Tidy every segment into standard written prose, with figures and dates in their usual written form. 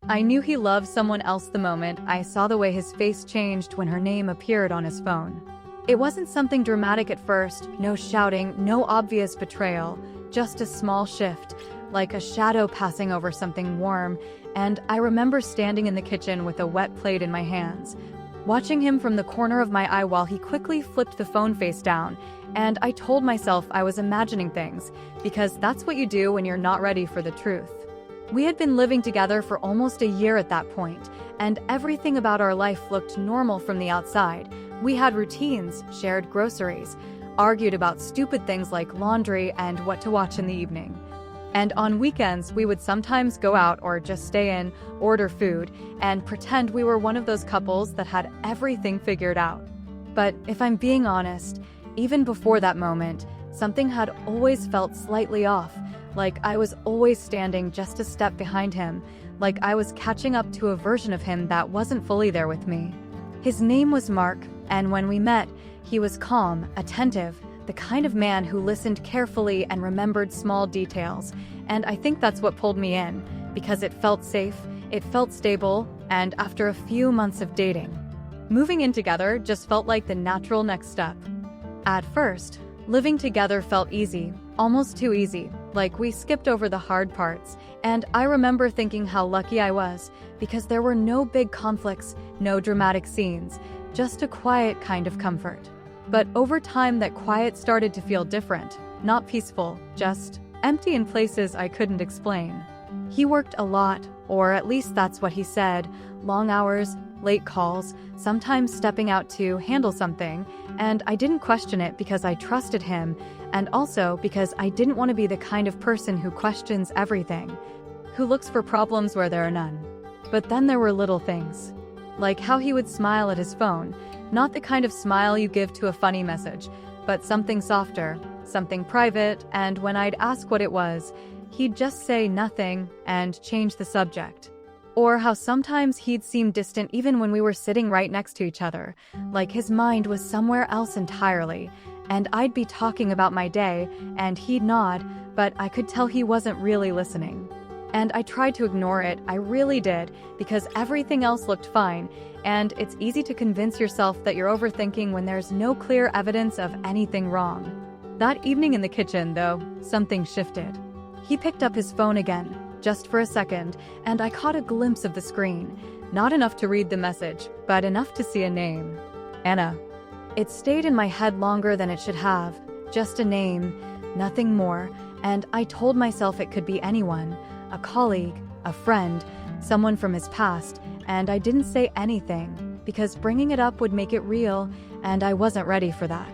I knew he loved someone else the moment I saw the way his face changed when her name appeared on his phone. It wasn't something dramatic at first, no shouting, no obvious betrayal, just a small shift, like a shadow passing over something warm, and I remember standing in the kitchen with a wet plate in my hands, watching him from the corner of my eye while he quickly flipped the phone face down, and I told myself I was imagining things, because that's what you do when you're not ready for the truth. We had been living together for almost a year at that point, and everything about our life looked normal from the outside. We had routines, shared groceries, argued about stupid things like laundry and what to watch in the evening. And on weekends, we would sometimes go out or just stay in, order food, and pretend we were one of those couples that had everything figured out. But if I'm being honest, even before that moment, something had always felt slightly off, like I was always standing just a step behind him, like I was catching up to a version of him that wasn't fully there with me. His name was Mark, and when we met, he was calm, attentive, the kind of man who listened carefully and remembered small details, and I think that's what pulled me in, because it felt safe, it felt stable, and after a few months of dating, moving in together just felt like the natural next step. At first, living together felt easy, almost too easy, like we skipped over the hard parts, and I remember thinking how lucky I was, because there were no big conflicts, no dramatic scenes, just a quiet kind of comfort. But over time that quiet started to feel different, not peaceful, just empty in places I couldn't explain. He worked a lot, or at least that's what he said, long hours, late calls, sometimes stepping out to handle something, and I didn't question it because I trusted him, and also because I didn't want to be the kind of person who questions everything, who looks for problems where there are none. But then there were little things, like how he would smile at his phone, not the kind of smile you give to a funny message, but something softer, something private, and when I'd ask what it was, he'd just say nothing and change the subject. Or how sometimes he'd seem distant even when we were sitting right next to each other, like his mind was somewhere else entirely, and I'd be talking about my day, and he'd nod, but I could tell he wasn't really listening. And I tried to ignore it, I really did, because everything else looked fine, and it's easy to convince yourself that you're overthinking when there's no clear evidence of anything wrong. That evening in the kitchen, though, something shifted. He picked up his phone again, just for a second, and I caught a glimpse of the screen. Not enough to read the message, but enough to see a name. Anna. It stayed in my head longer than it should have. Just a name, nothing more, and I told myself it could be anyone. A colleague, a friend, someone from his past, and I didn't say anything, because bringing it up would make it real, and I wasn't ready for that.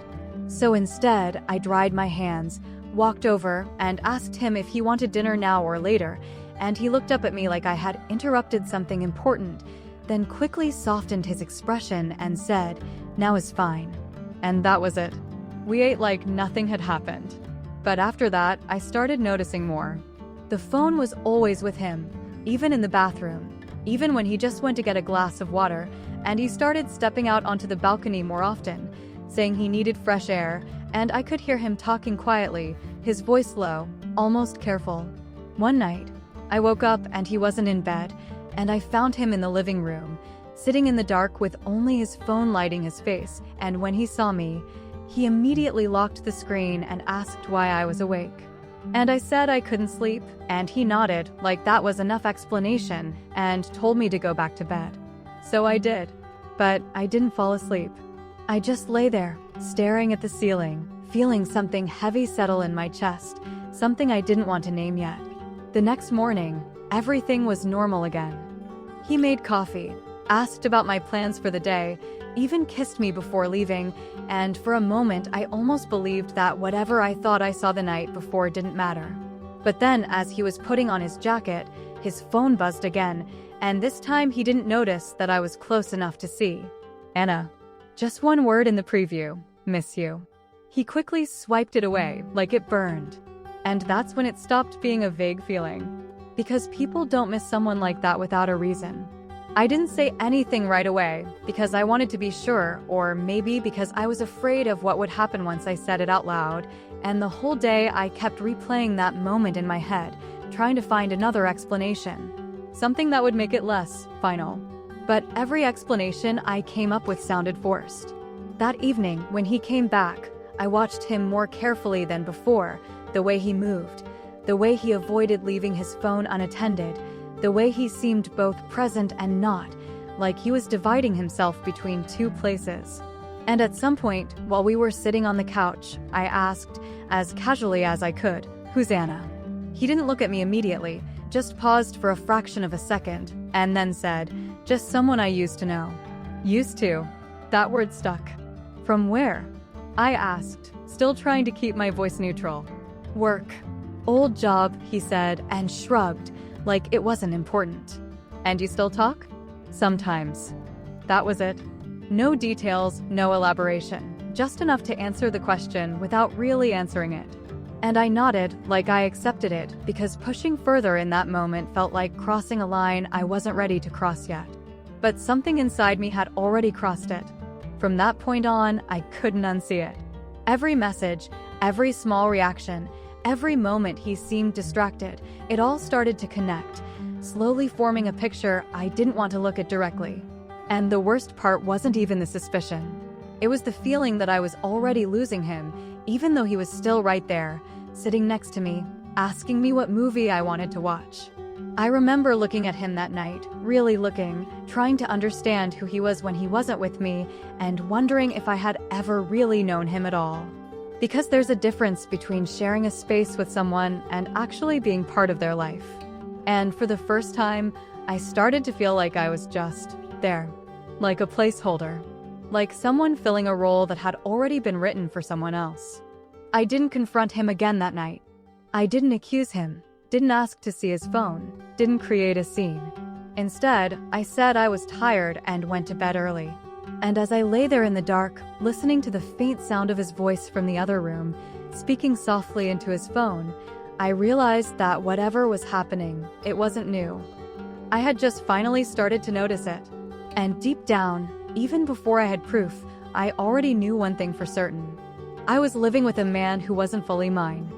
So instead, I dried my hands, walked over, and asked him if he wanted dinner now or later, and he looked up at me like I had interrupted something important, then quickly softened his expression and said, "Now is fine." And that was it. We ate like nothing had happened. But after that, I started noticing more. The phone was always with him, even in the bathroom, even when he just went to get a glass of water, and he started stepping out onto the balcony more often, saying he needed fresh air, and I could hear him talking quietly, his voice low, almost careful. One night, I woke up and he wasn't in bed, and I found him in the living room, sitting in the dark with only his phone lighting his face, and when he saw me, he immediately locked the screen and asked why I was awake. And I said I couldn't sleep, and he nodded like that was enough explanation and told me to go back to bed. So I did, but I didn't fall asleep. I just lay there, staring at the ceiling, feeling something heavy settle in my chest, something I didn't want to name yet. The next morning, everything was normal again. He made coffee, asked about my plans for the day, even kissed me before leaving, and for a moment I almost believed that whatever I thought I saw the night before didn't matter. But then, as he was putting on his jacket, his phone buzzed again, and this time he didn't notice that I was close enough to see. "Anna. Just one word in the preview. Miss you." He quickly swiped it away, like it burned. And that's when it stopped being a vague feeling. Because people don't miss someone like that without a reason. I didn't say anything right away, because I wanted to be sure, or maybe because I was afraid of what would happen once I said it out loud, and the whole day I kept replaying that moment in my head, trying to find another explanation. something that would make it less final. But every explanation I came up with sounded forced. That evening, when he came back, I watched him more carefully than before, the way he moved, the way he avoided leaving his phone unattended, the way he seemed both present and not, like he was dividing himself between two places. And at some point, while we were sitting on the couch, I asked, as casually as I could, "Who's Anna?" He didn't look at me immediately, just paused for a fraction of a second, and then said, "Just someone I used to know." Used to. That word stuck. From where? I asked, still trying to keep my voice neutral. Work. Old job, he said, and shrugged, like it wasn't important. And you still talk? Sometimes. That was it. No details, no elaboration, just enough to answer the question without really answering it. And I nodded, like I accepted it, because pushing further in that moment felt like crossing a line I wasn't ready to cross yet. But something inside me had already crossed it. From that point on, I couldn't unsee it. Every message, every small reaction, every moment he seemed distracted, it all started to connect, slowly forming a picture I didn't want to look at directly. And the worst part wasn't even the suspicion. It was the feeling that I was already losing him, even though he was still right there, sitting next to me, asking me what movie I wanted to watch. I remember looking at him that night, really looking, trying to understand who he was when he wasn't with me, and wondering if I had ever really known him at all. Because there's a difference between sharing a space with someone and actually being part of their life. And for the first time, I started to feel like I was just there. Like a placeholder. Like someone filling a role that had already been written for someone else. I didn't confront him again that night. I didn't accuse him, didn't ask to see his phone, didn't create a scene. Instead, I said I was tired and went to bed early. And as I lay there in the dark, listening to the faint sound of his voice from the other room, speaking softly into his phone, I realized that whatever was happening, it wasn't new. I had just finally started to notice it. And deep down, even before I had proof, I already knew one thing for certain. I was living with a man who wasn't fully mine.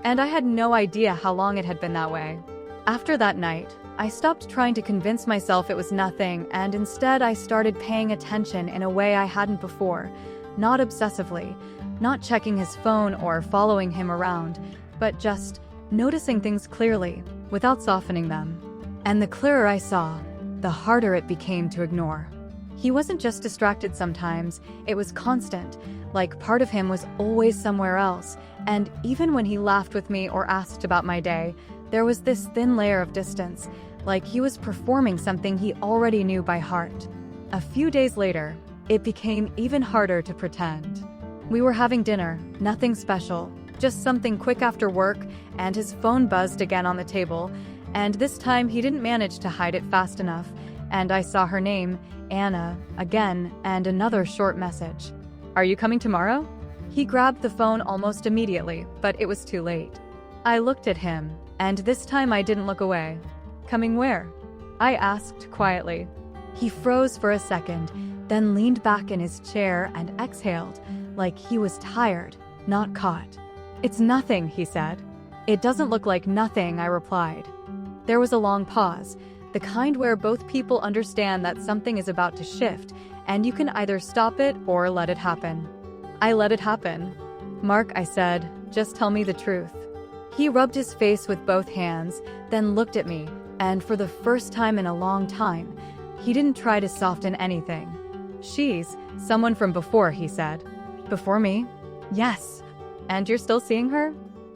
And I had no idea how long it had been that way. After that night, I stopped trying to convince myself it was nothing, and instead I started paying attention in a way I hadn't before. Not obsessively, not checking his phone or following him around, but just noticing things clearly, without softening them. And the clearer I saw, the harder it became to ignore. He wasn't just distracted sometimes, it was constant, like part of him was always somewhere else, and even when he laughed with me or asked about my day, there was this thin layer of distance, like he was performing something he already knew by heart. A few days later, it became even harder to pretend. We were having dinner, nothing special, just something quick after work, and his phone buzzed again on the table, and this time he didn't manage to hide it fast enough, and I saw her name, Anna, again, and another short message. "Are you coming tomorrow?" He grabbed the phone almost immediately, but it was too late. I looked at him, and this time I didn't look away. "Coming where?" I asked quietly. He froze for a second, then leaned back in his chair and exhaled, like he was tired, not caught. "It's nothing," he said. "It doesn't look like nothing," I replied. There was a long pause, the kind where both people understand that something is about to shift, and you can either stop it or let it happen. I let it happen. "Mark," I said, "just tell me the truth." He rubbed his face with both hands, then looked at me, and for the first time in a long time, he didn't try to soften anything. "She's someone from before," he said. "Before me?" "Yes." "And you're still seeing her?"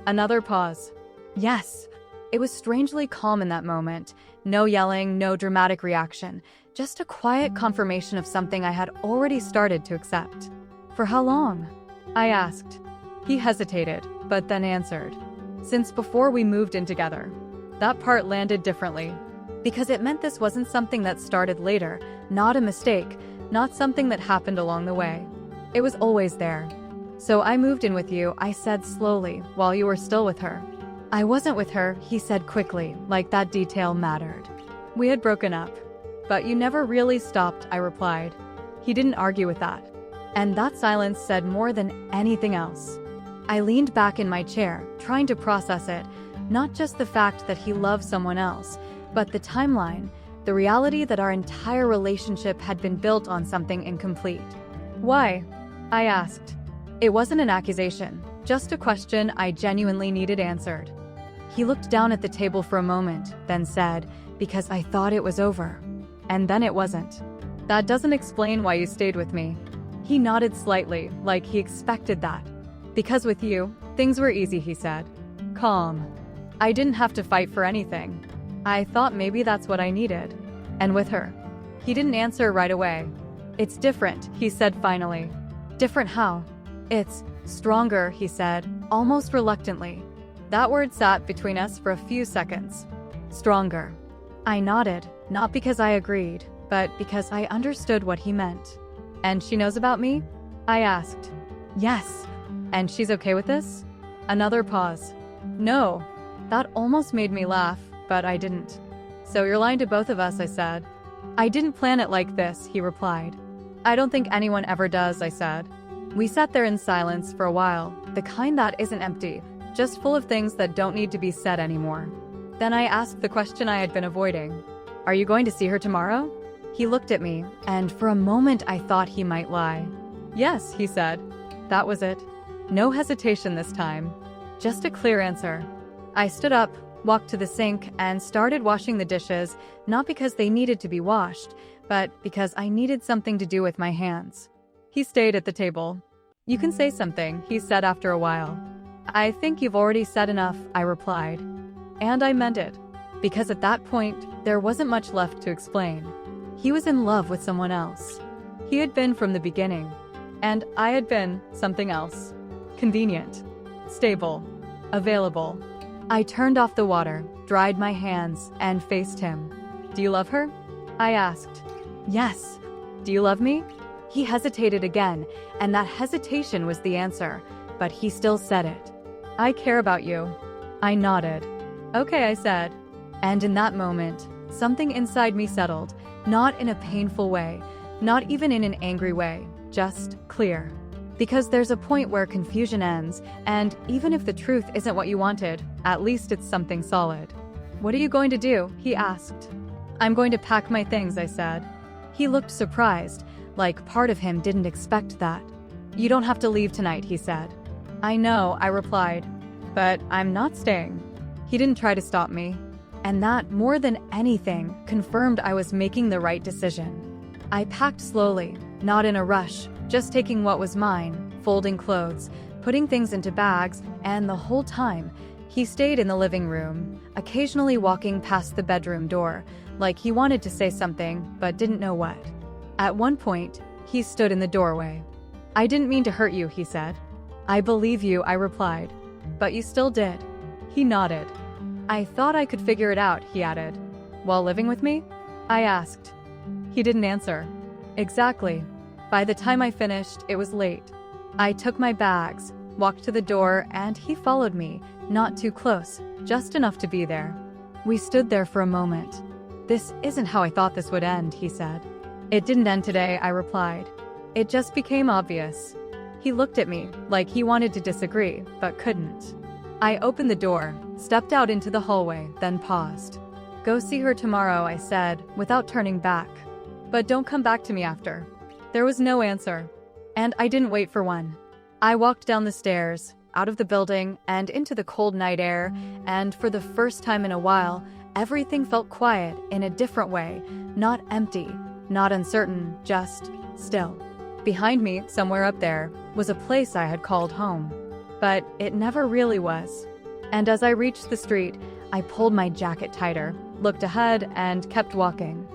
Another pause. "Yes." It was strangely calm in that moment. No yelling, no dramatic reaction, just a quiet confirmation of something I had already started to accept. "For how long?" I asked. He hesitated, but then answered. "Since before we moved in together." That part landed differently, because it meant this wasn't something that started later, not a mistake, not something that happened along the way. It was always there. "So I moved in with you," I said slowly, "while you were still with her." "I wasn't with her," he said quickly, like that detail mattered. "We had broken up." "But you never really stopped," I replied. He didn't argue with that. And that silence said more than anything else. I leaned back in my chair, trying to process it, not just the fact that he loved someone else, But the timeline, the reality that our entire relationship had been built on something incomplete. Why? I asked. It wasn't an accusation, just a question I genuinely needed answered. He looked down at the table for a moment, then said, "Because I thought it was over." And then it wasn't. That doesn't explain why you stayed with me. He nodded slightly, like he expected that. Because with you, things were easy, he said. Calm. I didn't have to fight for anything. I thought maybe that's what I needed. And with her. He didn't answer right away. It's different, he said finally. Different how? It's stronger, he said, almost reluctantly. That word sat between us for a few seconds. Stronger. I nodded, not because I agreed, but because I understood what he meant. And she knows about me? I asked. Yes. And she's okay with this? Another pause. No. That almost made me laugh, but I didn't. So you're lying to both of us, I said. I didn't plan it like this, he replied. I don't think anyone ever does, I said. We sat there in silence for a while, the kind that isn't empty, just full of things that don't need to be said anymore. Then I asked the question I had been avoiding. Are you going to see her tomorrow? He looked at me, and for a moment I thought he might lie. Yes, he said. That was it. No hesitation this time. Just a clear answer. I stood up, walked to the sink, and started washing the dishes, not because they needed to be washed, but because I needed something to do with my hands. He stayed at the table. You can say something, he said after a while. I think you've already said enough, I replied. And I meant it, because at that point, there wasn't much left to explain. He was in love with someone else. He had been from the beginning, and I had been something else. Convenient, stable, available. I turned off the water, dried my hands, and faced him. Do you love her? I asked. Yes. Do you love me? He hesitated again, and that hesitation was the answer, but he still said it. I care about you. I nodded. Okay, I said. And in that moment, something inside me settled, not in a painful way, not even in an angry way, just clear. Because there's a point where confusion ends, and even if the truth isn't what you wanted, at least it's something solid. What are you going to do? He asked. I'm going to pack my things, I said. He looked surprised, like part of him didn't expect that. You don't have to leave tonight, he said. I know, I replied, but I'm not staying. He didn't try to stop me. And that, more than anything, confirmed I was making the right decision. I packed slowly, not in a rush, just taking what was mine, folding clothes, putting things into bags, and the whole time, he stayed in the living room, occasionally walking past the bedroom door, like he wanted to say something, but didn't know what. At one point, he stood in the doorway. I didn't mean to hurt you, he said. I believe you, I replied. But you still did. He nodded. I thought I could figure it out, he added. While living with me? I asked. He didn't answer. Exactly. By the time I finished, it was late. I took my bags, walked to the door, and he followed me, not too close, just enough to be there. We stood there for a moment. This isn't how I thought this would end, he said. It didn't end today, I replied. It just became obvious. He looked at me, like he wanted to disagree, but couldn't. I opened the door, stepped out into the hallway, then paused. Go see her tomorrow, I said, without turning back. But don't come back to me after. There was no answer, and I didn't wait for one. I walked down the stairs, out of the building, and into the cold night air, and for the first time in a while, everything felt quiet in a different way, not empty, not uncertain, just still. Behind me, somewhere up there, was a place I had called home. But it never really was. And as I reached the street, I pulled my jacket tighter, looked ahead, and kept walking.